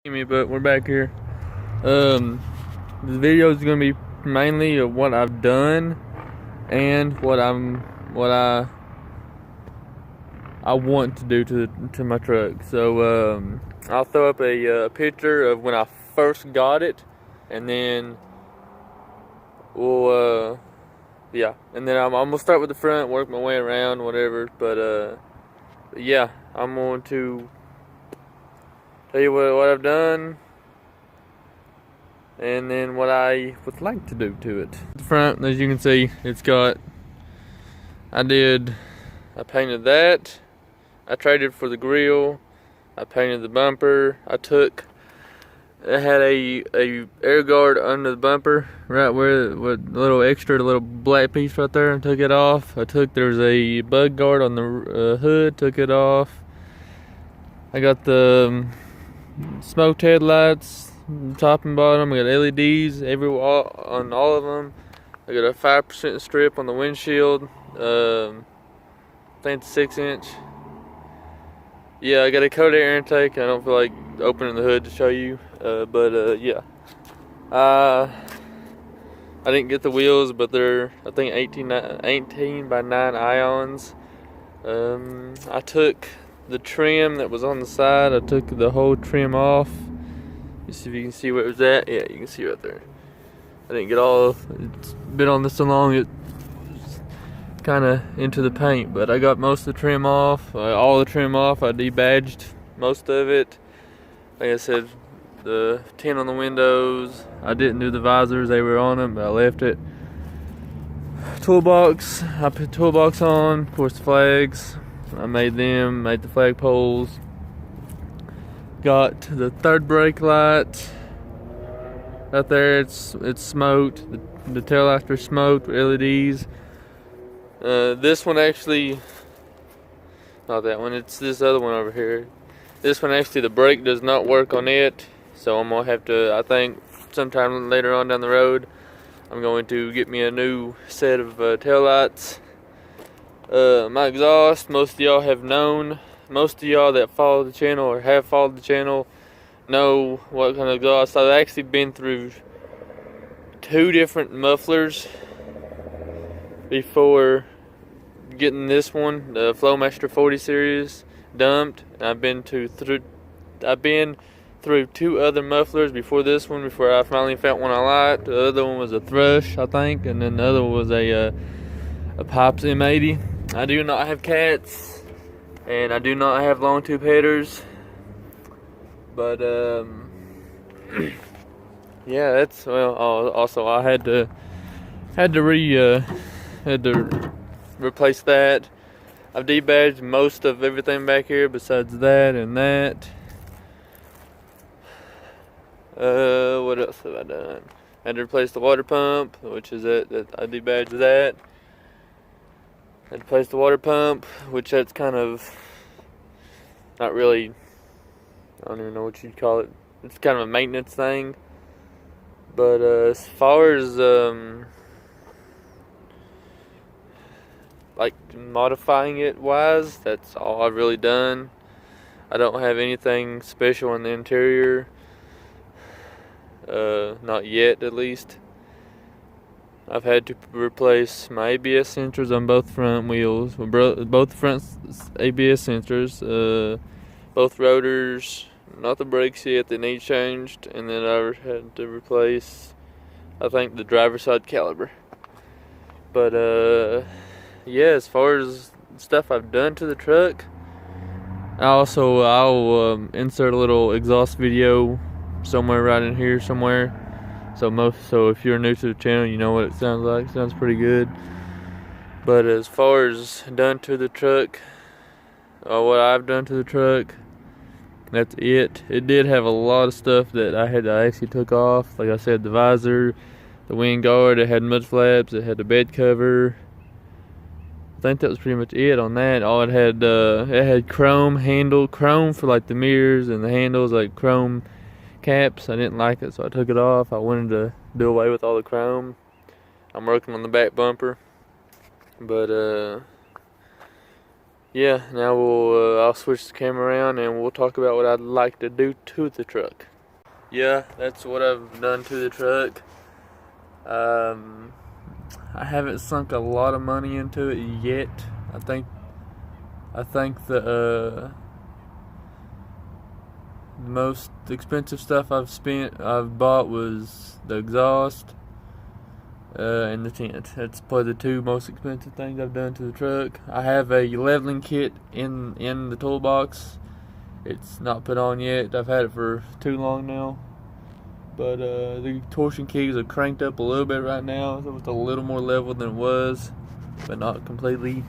Me, but we're back here. This video is gonna be mainly of what I've done and what I want to do to my truck. So I'll throw up a picture of when I first got it, and then we'll yeah, and then I'm gonna start with the front, work my way around, whatever. But yeah, I'm going to tell you what I've done, and then what I would like to do to it. The front, as you can see, I painted that. I traded for the grill. I painted the bumper. It had a air guard under the bumper, right where with the little black piece right there, and took it off. There's a bug guard on the hood, took it off. I got the smoked headlights, top and bottom. I got LEDs on all of them. I got a 5% strip on the windshield. I think it's 6-inch. Yeah, I got a cold air intake. I don't feel like opening the hood to show you, but yeah. I didn't get the wheels, but they're, I think, 18 by 9 ions. I took the trim that was on the side. I took the whole trim off. You see if you can see where it was at. Yeah, you can see right there. I didn't get it's been on this so long, it's kind of into the paint, but I got most of the trim off. All the trim off. I debadged most of it. Like I said, the tint on the windows, I didn't do the visors. They were on them, but I left it. Toolbox, I put toolbox on. Of course, the flags, I made the flag poles. Got the third brake light right there. It's smoked. The tail lights are smoked with LEDs. This one actually, not that one, it's this other one over here. This one actually, the brake does not work on it, so I'm gonna have to, I think sometime later on down the road, I'm going to get me a new set of tail lights. My exhaust, most of y'all have known. Most of y'all that follow the channel or have followed the channel know what kind of exhaust. I've actually been through 2 different mufflers before getting this one, the Flowmaster 40 series, dumped. And I've been through 2 other mufflers before this one, before I finally found one I liked. The other one was a Thrush, I think, and then the other one was a Pipes M80. I do not have cats, and I do not have long tube headers, but yeah, that's, well, also I had to replace that. I've debadged most of everything back here besides that and that. What else have I done? I had to replace the water pump, which is that I debadged that. I had to replace the water pump, which that's kind of not really, I don't even know what you'd call it. It's kind of a maintenance thing. But as far as like modifying it wise, that's all I've really done. I don't have anything special in the interior, not yet at least. I've had to replace my ABS sensors on both front wheels, both front ABS sensors, both rotors, not the brakes yet, they need changed, and then I had to replace, I think, the driver's side caliper. But yeah, as far as stuff I've done to the truck, I'll insert a little exhaust video somewhere right in here somewhere. So if you're new to the channel, you know what it sounds like. It sounds pretty good. But as far as done to the truck, what I've done to the truck, that's it. It did have a lot of stuff that I actually took off. Like I said, the visor, the wind guard, it had mud flaps, it had the bed cover. I think that was pretty much it on that. All it had chrome for like the mirrors and the handles, like chrome caps. I didn't like it, so I took it off. I wanted to do away with all the chrome. I'm working on the back bumper, but yeah, now I'll switch the camera around and we'll talk about what I'd like to do to the truck. Yeah, that's what I've done to the truck. I haven't sunk a lot of money into it yet. I think the most expensive stuff I've bought was the exhaust and the tent. That's probably the two most expensive things I've done to the truck. I have a leveling kit in the toolbox. It's not put on yet. I've had it for too long now. But the torsion keys are cranked up a little bit right now, so it's a little more level than it was, but not completely.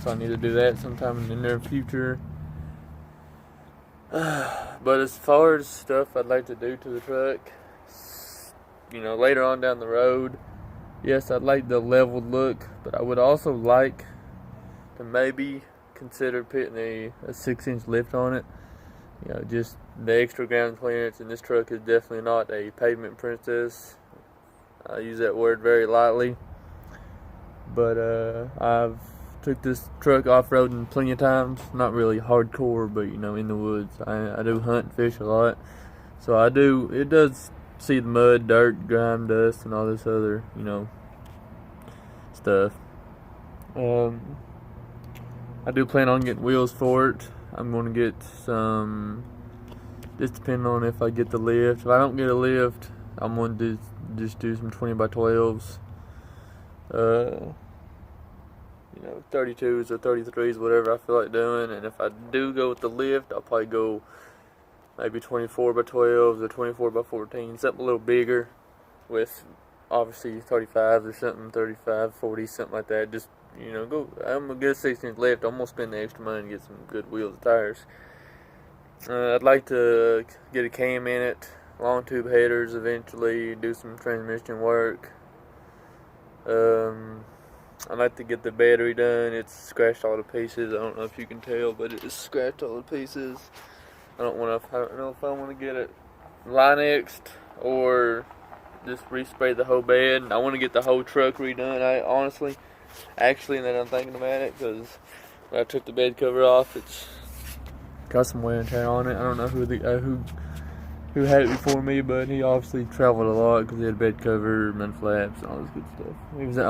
So I need to do that sometime in the near future. But as far as stuff I'd like to do to the truck, later on down the road, yes, I'd like the leveled look, but I would also like to maybe consider putting a 6-inch lift on it. Just the extra ground clearance, and this truck is definitely not a pavement princess. I use that word very lightly. But I've took this truck off-roading plenty of times. Not really hardcore, but in the woods. I do hunt and fish a lot. So it does see the mud, dirt, grime, dust, and all this other, stuff. I do plan on getting wheels for it. I'm going to get some, just depending on if I get the lift. If I don't get a lift, I'm going to just do some 20x12s. 32s or 33s, whatever I feel like doing. And if I do go with the lift, I'll probably go maybe 24x12s or 24x14, something a little bigger with obviously 35s or something, 35, 40, something like that. Just I'm gonna get a 6-inch lift. I'm gonna spend the extra money to get some good wheels and tires. I'd like to get a cam in it, long tube headers eventually, do some transmission work. I'd like to get the battery done. It's scratched all the pieces. I don't know if you can tell, but it's scratched all the pieces. I don't know if I want to get it Linexed or just respray the whole bed. I want to get the whole truck redone. Actually, now that I'm thinking about it, because when I took the bed cover off, it's got some wear and tear on it. I don't know who had it before me, but he obviously traveled a lot because he had a bed cover, mud flaps, and all this good stuff. He was an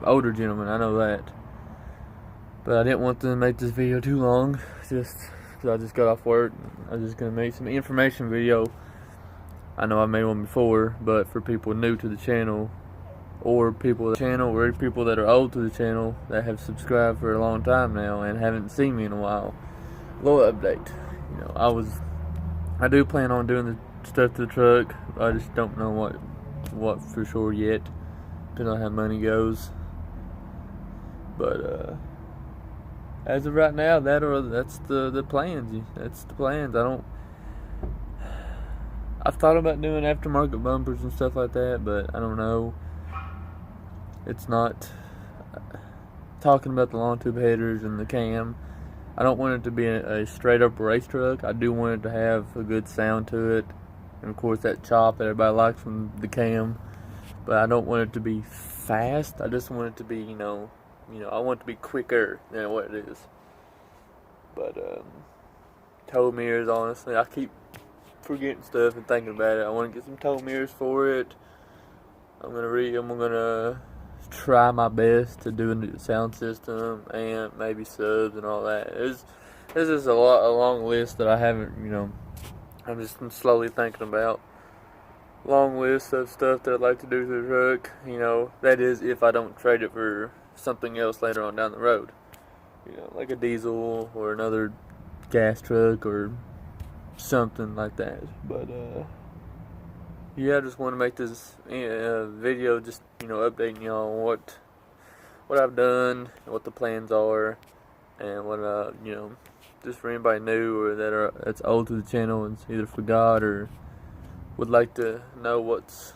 older gentleman, I know that. But I didn't want to make this video too long, just because I just got off work. I was just going to make some information video. I know I made one before, but for people new to the channel, or people that are old to the channel that have subscribed for a long time now and haven't seen me in a while. Little update. I do plan on doing the stuff to the truck. I just don't know what for sure yet, depending on how money goes. But as of right now, that's the plans. That's the plans. I've thought about doing aftermarket bumpers and stuff like that, but I don't know. It's not talking about the long tube headers and the cam. I don't want it to be a straight up race truck. I do want it to have a good sound to it, and of course that chop that everybody likes from the cam. But I don't want it to be fast. I just want it to be, I want it to be quicker than what it is. But tow mirrors, honestly, I keep forgetting stuff and thinking about it. I want to get some tow mirrors for it. I'm gonna try my best to do a new sound system and maybe subs and all that. This is a long list that I haven't, I'm just slowly thinking about. Long list of stuff that I'd like to do to the truck. That is if I don't trade it for something else later on down the road. Like a diesel or another gas truck or something like that. But yeah, I just want to make this video just updating y'all on what I've done, what the plans are, and what just for anybody new or that's old to the channel and either forgot or would like to know what's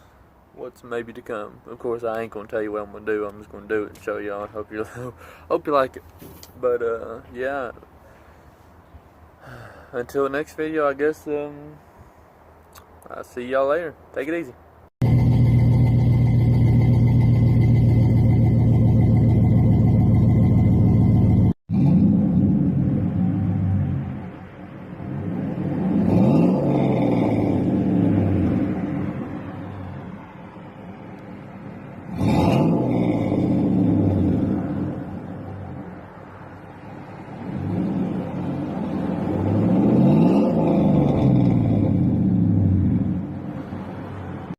maybe to come. Of course, I ain't gonna tell you what I'm gonna do. I'm just gonna do it and show y'all. Hope you like it. But yeah. Until the next video, I guess. I'll see y'all later. Take it easy.